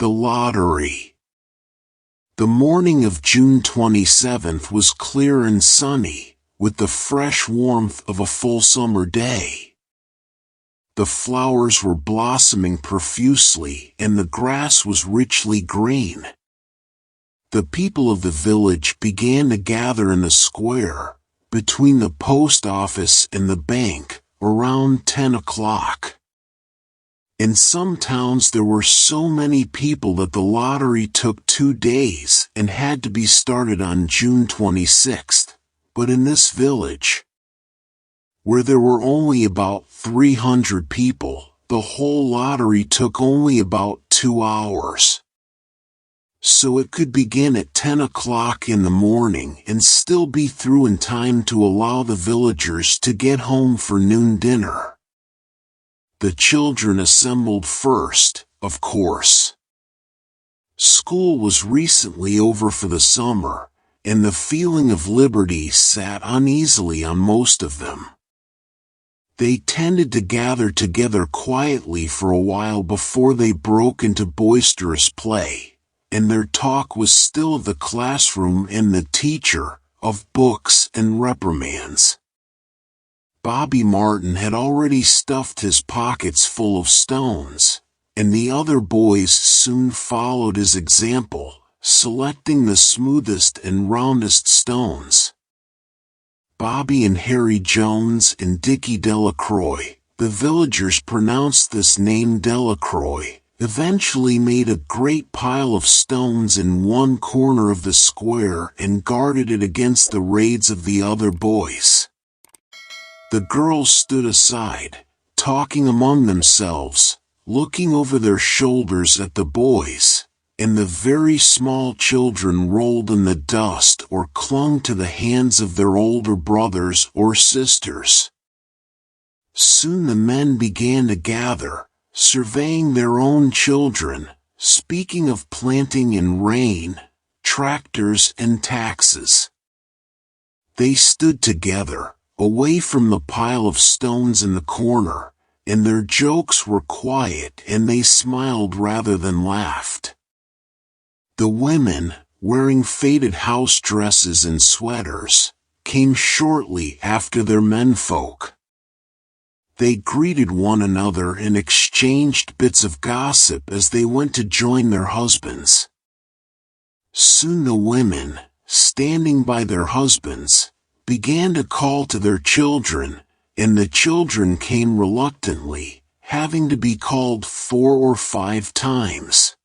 The lottery. The morning of June 27th was clear and sunny, with the fresh warmth of a full summer day. The flowers were blossoming profusely and the grass was richly green. The people of the village began to gather in the square, between the post office and the bank, around 10 o'clock. In some towns there were so many people that the lottery took 2 days and had to be started on June 26th, but in this village, where there were only about 300 people, the whole lottery took only about 2 hours. So it could begin at 10 o'clock in the morning and still be through in time to allow the villagers to get home for noon dinner. The children assembled first, of course. School was recently over for the summer, and the feeling of liberty sat uneasily on most of them. They tended to gather together quietly for a while before they broke into boisterous play, and their talk was still of the classroom and the teacher, of books and reprimands. Bobby Martin had already stuffed his pockets full of stones, and the other boys soon followed his example, selecting the smoothest and roundest stones. Bobby and Harry Jones and Dickie Delacroix, the villagers pronounced this name Delacroix, eventually made a great pile of stones in one corner of the square and guarded it against the raids of the other boys. The girls stood aside, talking among themselves, looking over their shoulders at the boys, and the very small children rolled in the dust or clung to the hands of their older brothers or sisters. Soon the men began to gather, surveying their own children, speaking of planting and rain, tractors and taxes. They stood together, away from the pile of stones in the corner, and their jokes were quiet and they smiled rather than laughed. The women, wearing faded house dresses and sweaters, came shortly after their menfolk. They greeted one another and exchanged bits of gossip as they went to join their husbands. Soon the women, standing by their husbands, began to call to their children, and the children came reluctantly, having to be called 4 or 5 times.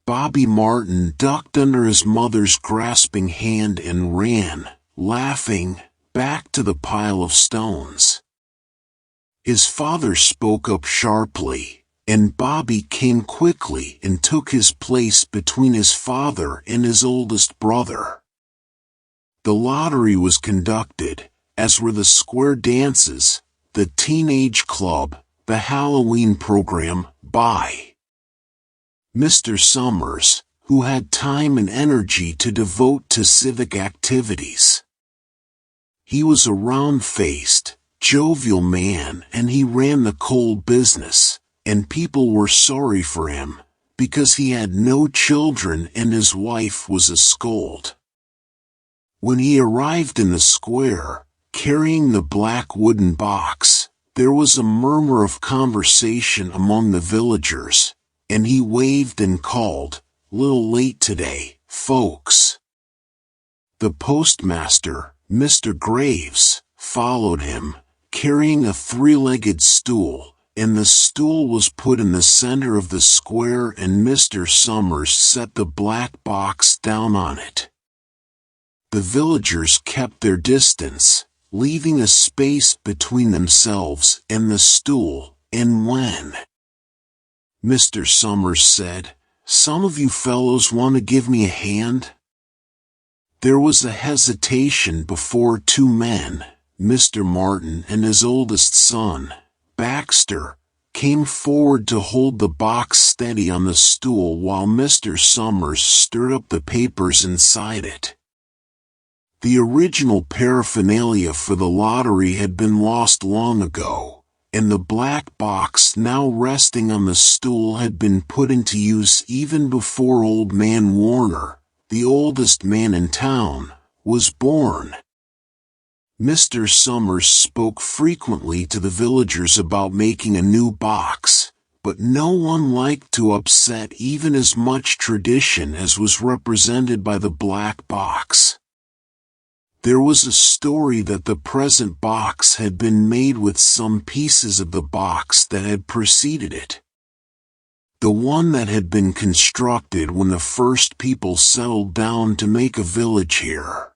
Bobby Martin ducked under his mother's grasping hand and ran, laughing, back to the pile of stones. His father spoke up sharply, and Bobby came quickly and took his place between his father and his oldest brother. The lottery was conducted, as were the square dances, the teenage club, the Halloween program, by Mr. Summers, who had time and energy to devote to civic activities. He was a round-faced, jovial man and he ran the coal business, and people were sorry for him, because he had no children and his wife was a scold. When he arrived in the square, carrying the black wooden box, there was a murmur of conversation among the villagers, and he waved and called, "Little late today, folks." The postmaster, Mr. Graves, followed him, carrying a 3-legged stool, and the stool was put in the center of the square and Mr. Summers set the black box down on it. The villagers kept their distance, leaving a space between themselves and the stool, and when Mr. Summers said, "Some of you fellows want to give me a hand?" There was a hesitation before 2 men, Mr. Martin and his oldest son, Baxter, came forward to hold the box steady on the stool while Mr. Summers stirred up the papers inside it. The original paraphernalia for the lottery had been lost long ago, and the black box now resting on the stool had been put into use even before Old Man Warner, the oldest man in town, was born. Mr. Summers spoke frequently to the villagers about making a new box, but no one liked to upset even as much tradition as was represented by the black box. There was a story that the present box had been made with some pieces of the box that had preceded it. The one that had been constructed when the first people settled down to make a village here.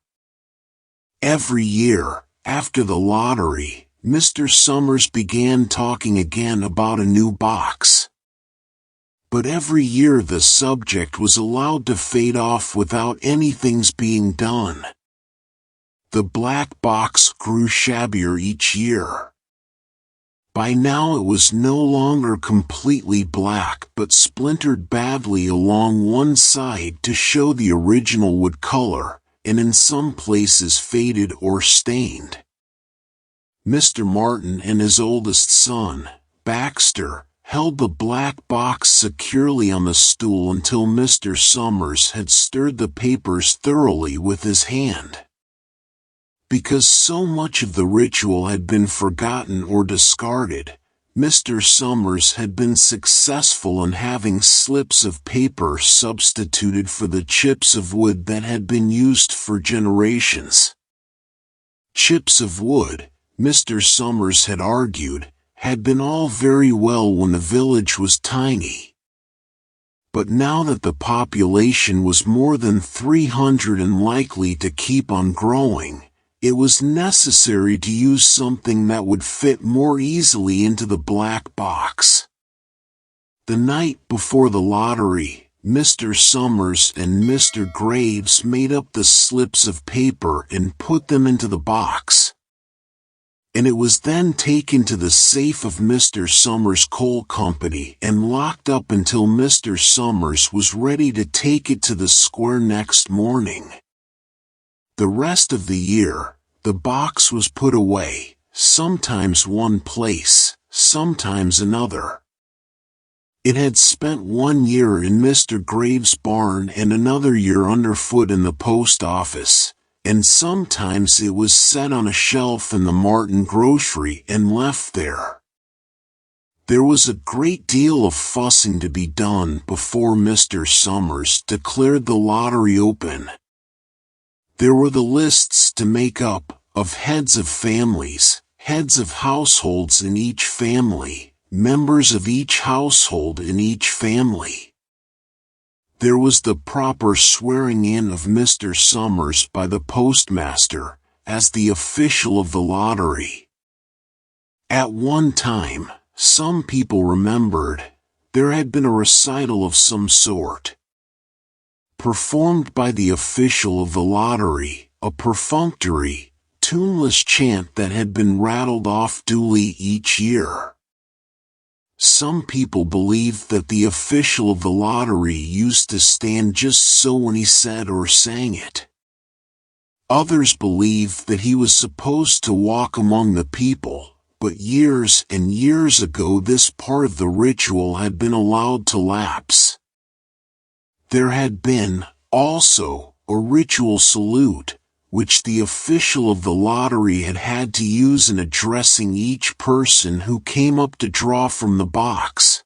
Every year, after the lottery, Mr. Summers began talking again about a new box. But every year the subject was allowed to fade off without anything's being done. The black box grew shabbier each year. By now it was no longer completely black but splintered badly along one side to show the original wood color, and in some places faded or stained. Mr. Martin and his oldest son, Baxter, held the black box securely on the stool until Mr. Summers had stirred the papers thoroughly with his hand. Because so much of the ritual had been forgotten or discarded, Mr. Summers had been successful in having slips of paper substituted for the chips of wood that had been used for generations. Chips of wood, Mr. Summers had argued, had been all very well when the village was tiny. But now that the population was more than 300 and likely to keep on growing, it was necessary to use something that would fit more easily into the black box. The night before the lottery, Mr. Summers and Mr. Graves made up the slips of paper and put them into the box. And it was then taken to the safe of Mr. Summers' coal company and locked up until Mr. Summers was ready to take it to the square next morning. The rest of the year, the box was put away, sometimes one place, sometimes another. It had spent 1 year in Mr. Graves' barn and another year underfoot in the post office, and sometimes it was set on a shelf in the Martin grocery and left there. There was a great deal of fussing to be done before Mr. Summers declared the lottery open. There were the lists to make up, of heads of families, heads of households in each family, members of each household in each family. There was the proper swearing in of Mr. Summers by the postmaster, as the official of the lottery. At one time, some people remembered, there had been a recital of some sort, performed by the official of the lottery, a perfunctory, tuneless chant that had been rattled off duly each year. Some people believed that the official of the lottery used to stand just so when he said or sang it. Others believed that he was supposed to walk among the people, but years and years ago this part of the ritual had been allowed to lapse. There had been, also, a ritual salute, which the official of the lottery had had to use in addressing each person who came up to draw from the box.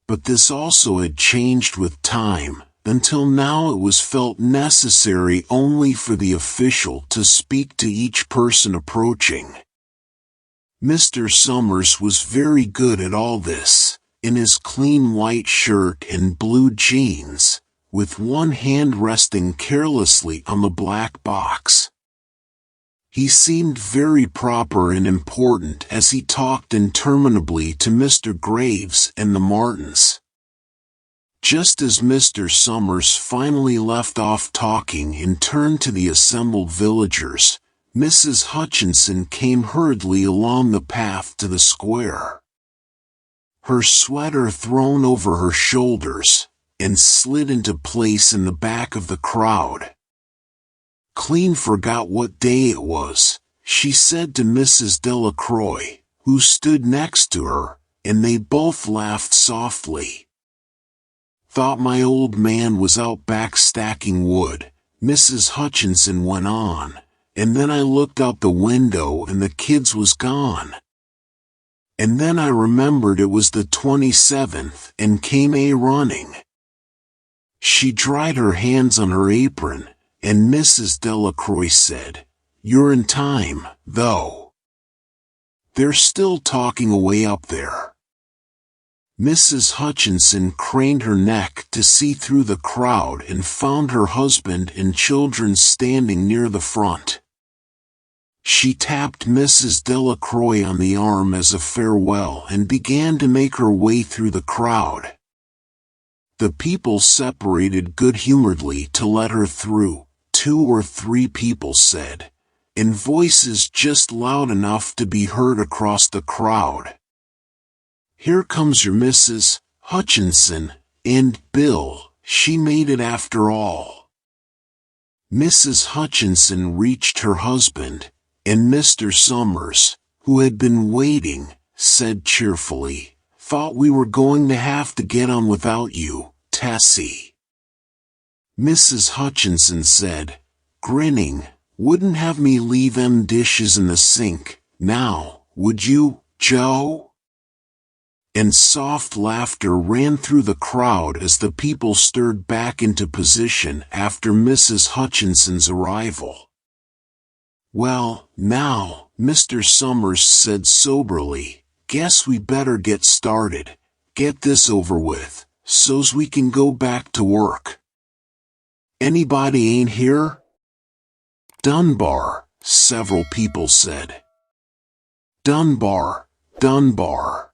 But this also had changed with time, until now it was felt necessary only for the official to speak to each person approaching. Mr. Summers was very good at all this, in his clean white shirt and blue jeans, with one hand resting carelessly on the black box. He seemed very proper and important as he talked interminably to Mr. Graves and the Martins. Just as Mr. Summers finally left off talking and turned to the assembled villagers, Mrs. Hutchinson came hurriedly along the path to the square. Her sweater thrown over her shoulders, and slid into place in the back of the crowd. Clean forgot what day it was, she said to Mrs. Croix, who stood next to her, and they both laughed softly. "Thought my old man was out back stacking wood," Mrs. Hutchinson went on, "and then I looked out the window and the kids was gone. And then I remembered it was the 27th and came running." She dried her hands on her apron, and Mrs. Delacroix said, "You're in time, though. They're still talking away up there." Mrs. Hutchinson craned her neck to see through the crowd and found her husband and children standing near the front. She tapped Mrs. Delacroix on the arm as a farewell and began to make her way through the crowd. The people separated good-humoredly to let her through, 2 or 3 people said, in voices just loud enough to be heard across the crowd. "Here comes your Mrs. Hutchinson and Bill. She made it after all." Mrs. Hutchinson reached her husband, and Mr. Summers, who had been waiting, said cheerfully, "Thought we were going to have to get on without you, Tessie." Mrs. Hutchinson said, grinning, "Wouldn't have me leave them dishes in the sink, now, would you, Joe?" And soft laughter ran through the crowd as the people stirred back into position after Mrs. Hutchinson's arrival. "Well, now," Mr. Summers said soberly, "guess we better get started, get this over with, so's we can go back to work. Anybody ain't here?" "Dunbar," several people said. "Dunbar, Dunbar."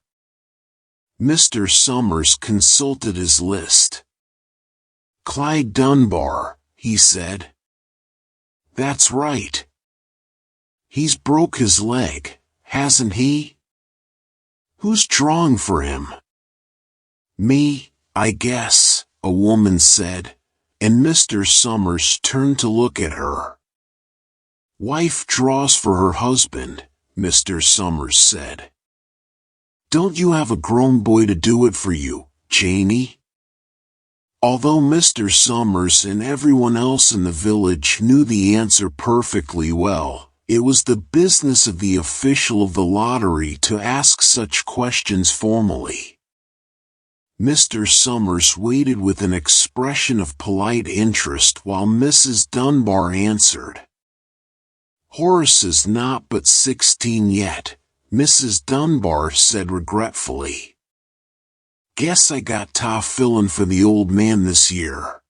Mr. Summers consulted his list. "Clyde Dunbar," he said. "That's right. He's broke his leg, hasn't he? Who's drawing for him?" "Me, I guess," a woman said, and Mr. Summers turned to look at her. "Wife draws for her husband," Mr. Summers said. "Don't you have a grown boy to do it for you, Janie?" Although Mr. Summers and everyone else in the village knew the answer perfectly well, it was the business of the official of the lottery to ask such questions formally. Mr. Summers waited with an expression of polite interest while Mrs. Dunbar answered. "Horace is not but 16 yet," Mrs. Dunbar said regretfully. "Guess I got tough filling for the old man this year."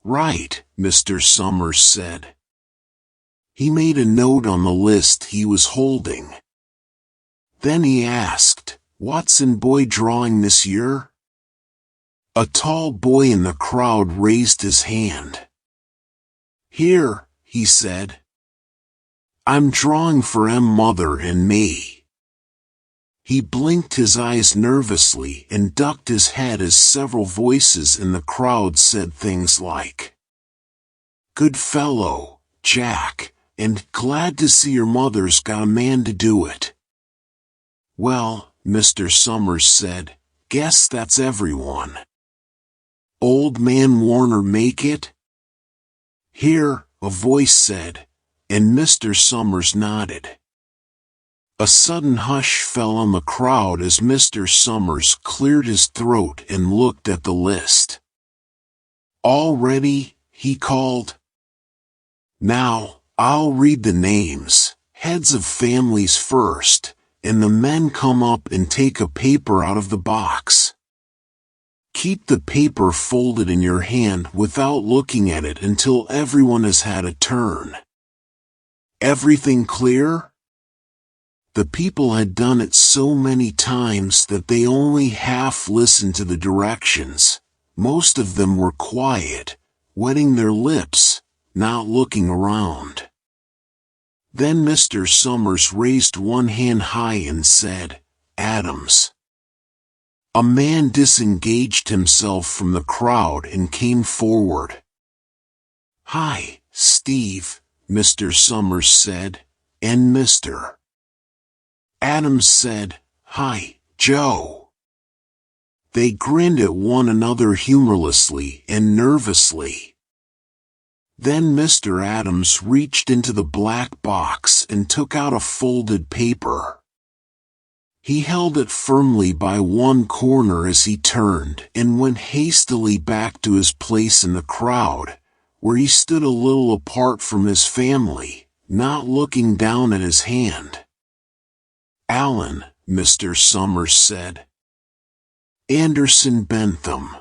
"Right," Mr. Summers said. He made a note on the list he was holding. Then he asked, "Watson boy drawing this year?" A tall boy in the crowd raised his hand. "Here," he said. "I'm drawing for mother and me." He blinked his eyes nervously and ducked his head as several voices in the crowd said things like, "Good fellow, Jack, and glad to see your mother's got a man to do it." "Well," Mr. Summers said, "guess that's everyone." "Old man Warner make it?" "Here," a voice said, and Mr. Summers nodded. A sudden hush fell on the crowd as Mr. Summers cleared his throat and looked at the list. "All ready?" he called. "Now, I'll read the names, heads of families first, and the men come up and take a paper out of the box. Keep the paper folded in your hand without looking at it until everyone has had a turn. Everything clear?" The people had done it so many times that they only half listened to the directions. Most of them were quiet, wetting their lips, not looking around. Then Mr. Summers raised one hand high and said, "Adams." A man disengaged himself from the crowd and came forward. "Hi, Steve," Mr. Summers said, "and Mr. Adams said, "Hi, Joe." They grinned at one another humorlessly and nervously. Then Mr. Adams reached into the black box and took out a folded paper. He held it firmly by one corner as he turned and went hastily back to his place in the crowd, where he stood a little apart from his family, not looking down at his hand. "Alan," Mr. Summers said. "Anderson Bentham.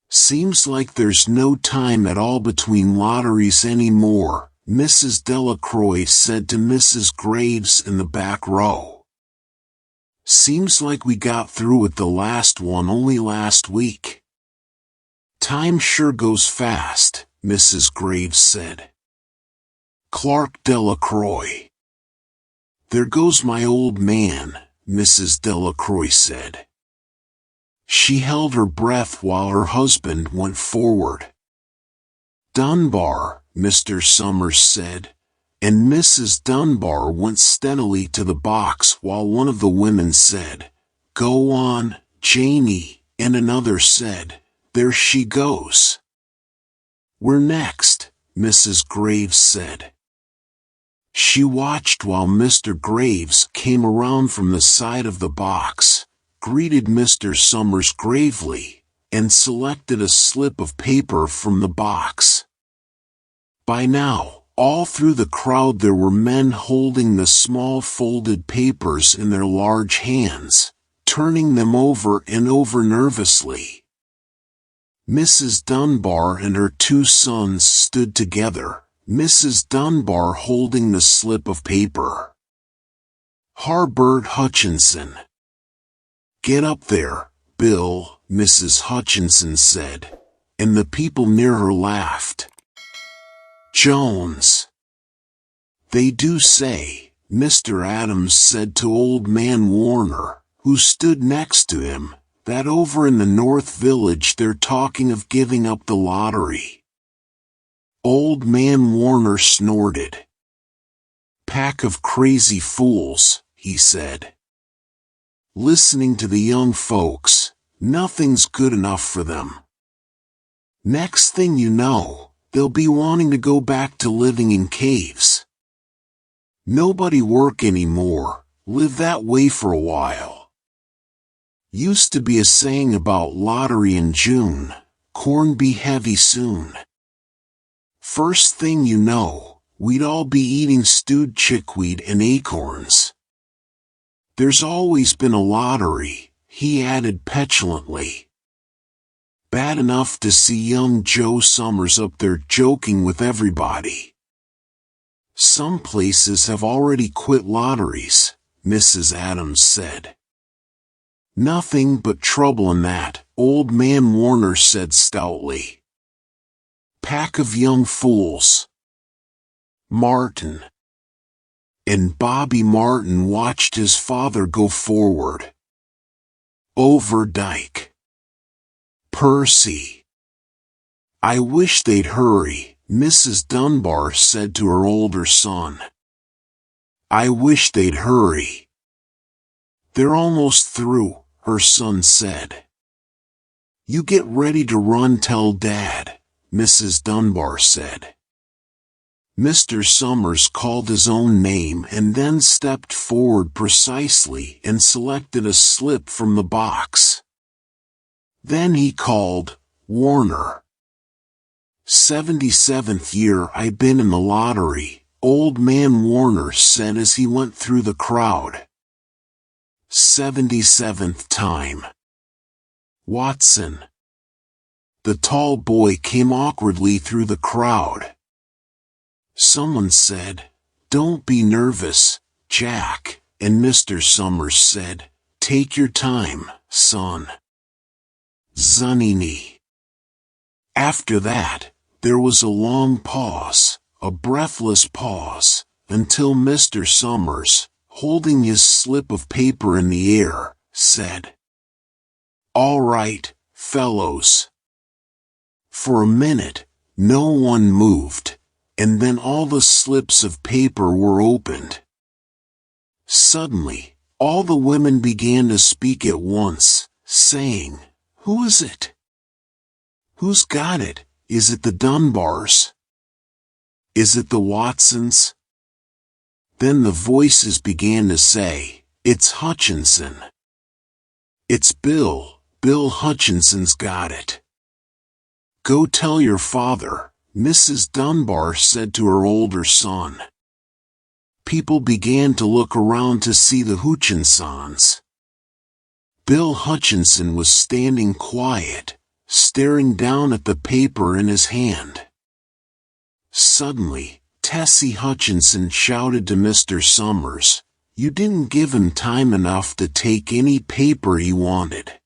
Seems like there's no time at all between lotteries anymore," Mrs. Delacroix said to Mrs. Graves in the back row. "Seems like we got through with the last one only last week." "Time sure goes fast," Mrs. Graves said. Clark Delacroix. "There goes my old man," Mrs. Delacroix said. She held her breath while her husband went forward. "Dunbar," Mr. Summers said, and Mrs. Dunbar went steadily to the box while one of the women said, "Go on, Janie," and another said, "There she goes." "We're next," Mrs. Graves said. She watched while Mr. Graves came around from the side of the box, greeted Mr. Summers gravely, and selected a slip of paper from the box. By now, all through the crowd there were men holding the small folded papers in their large hands, turning them over and over nervously. Mrs. Dunbar and her two sons stood together, Mrs. Dunbar holding the slip of paper. "Harbert Hutchinson." "Get up there, Bill," Mrs. Hutchinson said, and the people near her laughed. "Jones." "They do say," Mr. Adams said to Old Man Warner, who stood next to him, "that over in the North Village they're talking of giving up the lottery." Old Man Warner snorted. "Pack of crazy fools," he said. "Listening to the young folks, nothing's good enough for them. Next thing you know, they'll be wanting to go back to living in caves. Nobody work anymore, live that way for a while. Used to be a saying about lottery in June, corn be heavy soon. First thing you know, we'd all be eating stewed chickweed and acorns. There's always been a lottery," he added petulantly. "Bad enough to see young Joe Summers up there joking with everybody." "Some places have already quit lotteries," Mrs. Adams said. "Nothing but trouble in that," Old Man Warner said stoutly. "Pack of young fools." Martin. And Bobby Martin watched his father go forward. Overdyke. "Percy." "I wish they'd hurry," Mrs. Dunbar said to her older son. "I wish they'd hurry." "They're almost through," her son said. "You get ready to run, tell Dad," Mrs. Dunbar said. Mr. Summers called his own name and then stepped forward precisely and selected a slip from the box. Then he called, "Warner." "77th year I been in the lottery," Old Man Warner said as he went through the crowd. "77th time." "Watson." The tall boy came awkwardly through the crowd. Someone said, "Don't be nervous, Jack," and Mr. Summers said, "Take your time, son." Zanini. After that, there was a long pause, a breathless pause, until Mr. Summers, holding his slip of paper in the air, said, "All right, fellows." For a minute, no one moved, and then all the slips of paper were opened. Suddenly, all the women began to speak at once, saying, "Who is it? Who's got it? Is it the Dunbars? Is it the Watsons?" Then the voices began to say, "It's Hutchinson. It's Bill. Bill Hutchinson's got it. Go tell your father," Mrs. Dunbar said to her older son. People began to look around to see the Hutchinsons. Bill Hutchinson was standing quiet, staring down at the paper in his hand. Suddenly, Tessie Hutchinson shouted to Mr. Summers, "You didn't give him time enough to take any paper he wanted.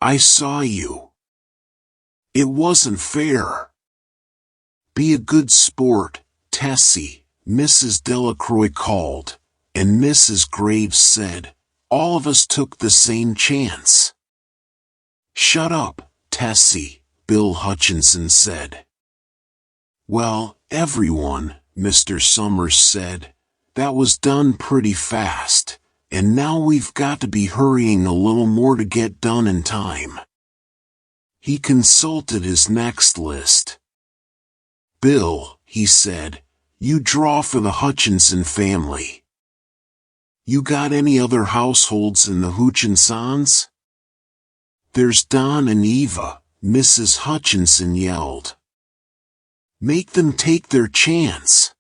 I saw you. It wasn't fair. Be a good sport, Tessie," Mrs. Delacroix called, and Mrs. Graves said, "All of us took the same chance." "Shut up, Tessie," Bill Hutchinson said. "Well, everyone," Mr. Summers said, "that was done pretty fast, and now we've got to be hurrying a little more to get done in time." He consulted his next list. "Bill," he said, "you draw for the Hutchinson family. You got any other households in the Hutchinsons?" "There's Don and Eva," Mrs. Hutchinson yelled. "Make them take their chance.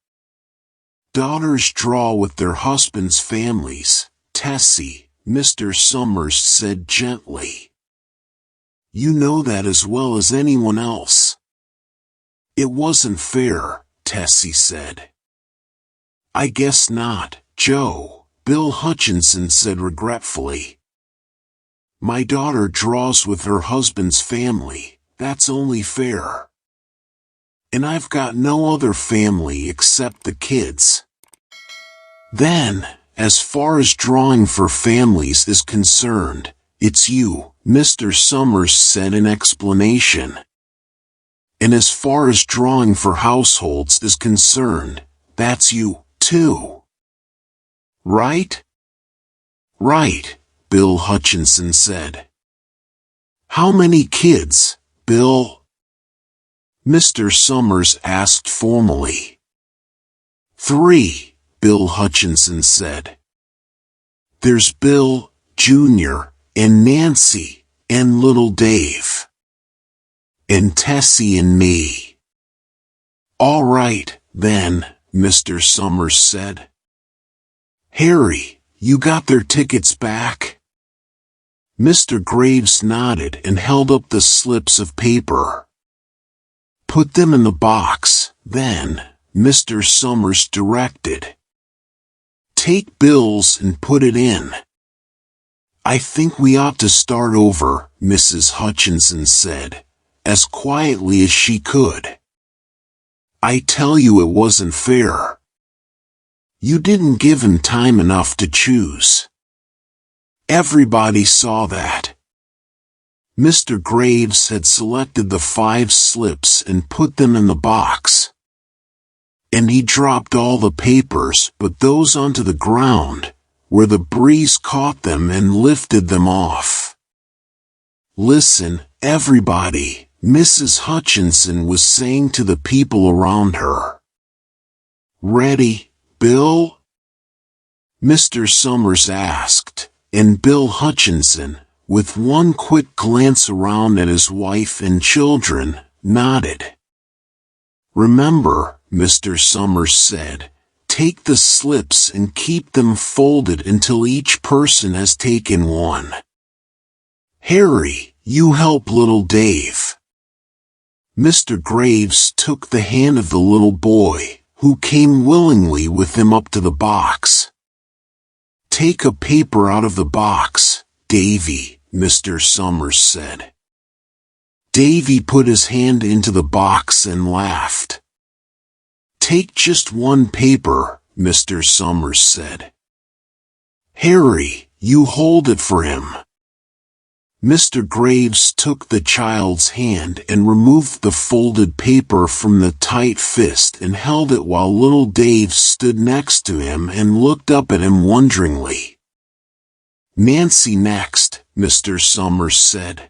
Daughters draw with their husbands' families, Tessie," Mr. Summers said gently. "You know that as well as anyone else." "It wasn't fair," Tessie said. "I guess not, Joe," Bill Hutchinson said regretfully. "My daughter draws with her husband's family, that's only fair. And I've got no other family except the kids." "Then, as far as drawing for families is concerned, it's you," Mr. Summers said in explanation. "And as far as drawing for households is concerned, that's you, too. Right?" "Right," Bill Hutchinson said. "How many kids, Bill?" Mr. Summers asked formally. "3, Bill Hutchinson said. "There's Bill, Jr., and Nancy, and little Dave. And Tessie and me." "All right, then," Mr. Summers said. "Harry, you got their tickets back?" Mr. Graves nodded and held up the slips of paper. "Put them in the box, then," Mr. Summers directed. "Take Bill's and put it in." "I think we ought to start over," Mrs. Hutchinson said, as quietly as she could. "I tell you it wasn't fair. You didn't give him time enough to choose. Everybody saw that." Mr. Graves had selected the 5 slips and put them in the box. And he dropped all the papers but those onto the ground, where the breeze caught them and lifted them off. "Listen, everybody," Mrs. Hutchinson was saying to the people around her. "Ready, Bill?" Mr. Summers asked, and Bill Hutchinson, with one quick glance around at his wife and children, nodded. "Remember," Mr. Summers said, "take the slips and keep them folded until each person has taken one. Harry, you help little Dave." Mr. Graves took the hand of the little boy, who came willingly with him up to the box. "Take a paper out of the box, Davy," Mr. Summers said. Davy put his hand into the box and laughed. "Take just one paper," Mr. Summers said. "Harry, you hold it for him." Mr. Graves took the child's hand and removed the folded paper from the tight fist and held it while little Dave stood next to him and looked up at him wonderingly. "Nancy next," Mr. Summers said.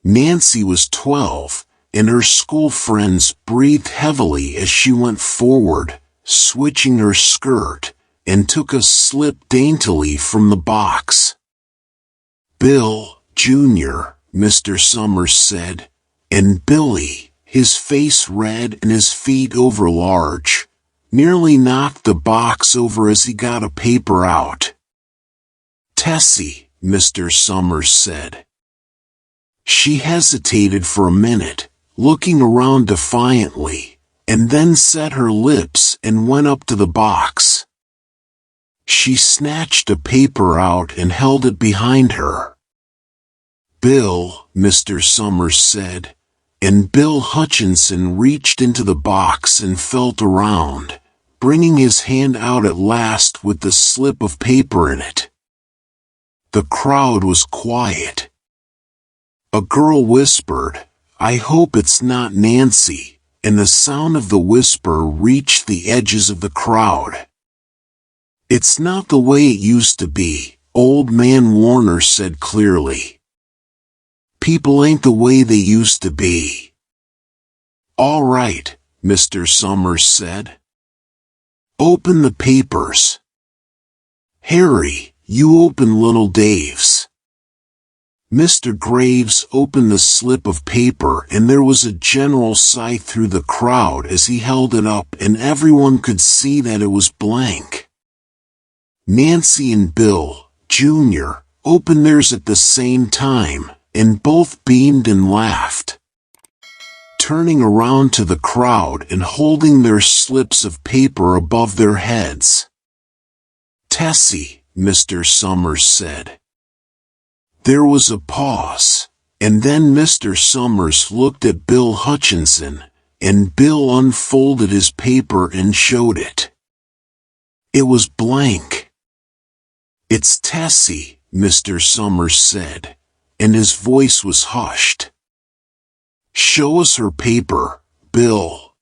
Nancy was 12, and her school friends breathed heavily as she went forward, switching her skirt, and took a slip daintily from the box. "Bill, Jr.," Mr. Summers said, and Billy, his face red and his feet overlarge, nearly knocked the box over as he got a paper out. "Tessie," Mr. Summers said. She hesitated for a minute, looking around defiantly, and then set her lips and went up to the box. She snatched a paper out and held it behind her. "Bill," Mr. Summers said, and Bill Hutchinson reached into the box and felt around, bringing his hand out at last with the slip of paper in it. The crowd was quiet. A girl whispered, "I hope it's not Nancy," and the sound of the whisper reached the edges of the crowd. "It's not the way it used to be," Old Man Warner said clearly. "People ain't the way they used to be." "All right," Mr. Summers said. "Open the papers. Harry, you open little Dave's." Mr. Graves opened the slip of paper and there was a general sigh through the crowd as he held it up and everyone could see that it was blank. Nancy and Bill, Jr., opened theirs at the same time, and both beamed and laughed. Turning around to the crowd and holding their slips of paper above their heads. "Tessie," Mr. Summers said. There was a pause, and then Mr. Summers looked at Bill Hutchinson, and Bill unfolded his paper and showed it. It was blank. "It's Tessie," Mr. Summers said, and his voice was hushed. "Show us her paper, Bill."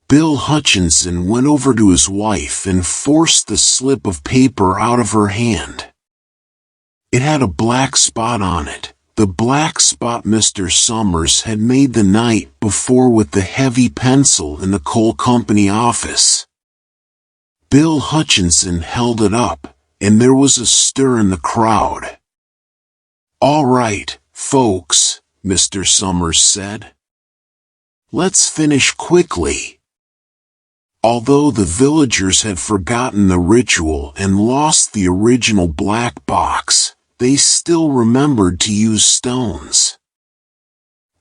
Bill Hutchinson went over to his wife and forced the slip of paper out of her hand. It had a black spot on it, the black spot Mr. Summers had made the night before with the heavy pencil in the coal company office. Bill Hutchinson held it up, and there was a stir in the crowd. "All right, folks," Mr. Summers said. "Let's finish quickly." Although the villagers had forgotten the ritual and lost the original black box, they still remembered to use stones.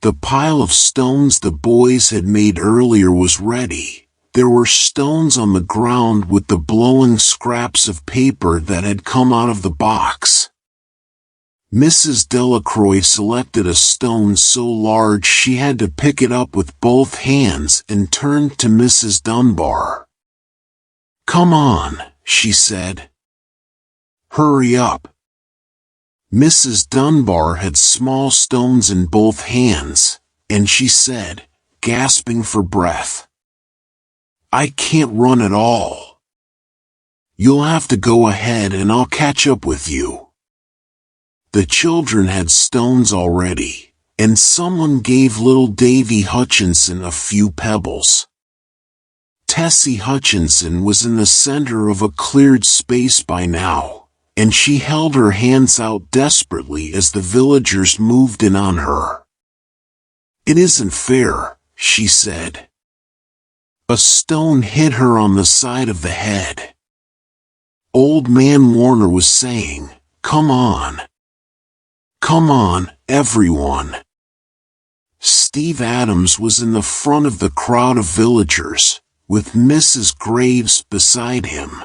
The pile of stones the boys had made earlier was ready. There were stones on the ground with the blowing scraps of paper that had come out of the box. Mrs. Delacroix selected a stone so large she had to pick it up with both hands and turned to Mrs. Dunbar. "Come on," she said. "Hurry up." Mrs. Dunbar had small stones in both hands, and she said, gasping for breath, "I can't run at all. You'll have to go ahead and I'll catch up with you." The children had stones already, and someone gave little Davy Hutchinson a few pebbles. Tessie Hutchinson was in the center of a cleared space by now, and she held her hands out desperately as the villagers moved in on her. "It isn't fair," she said. A stone hit her on the side of the head. Old Man Warner was saying, "Come on. Come on, everyone." Steve Adams was in the front of the crowd of villagers, with Mrs. Graves beside him.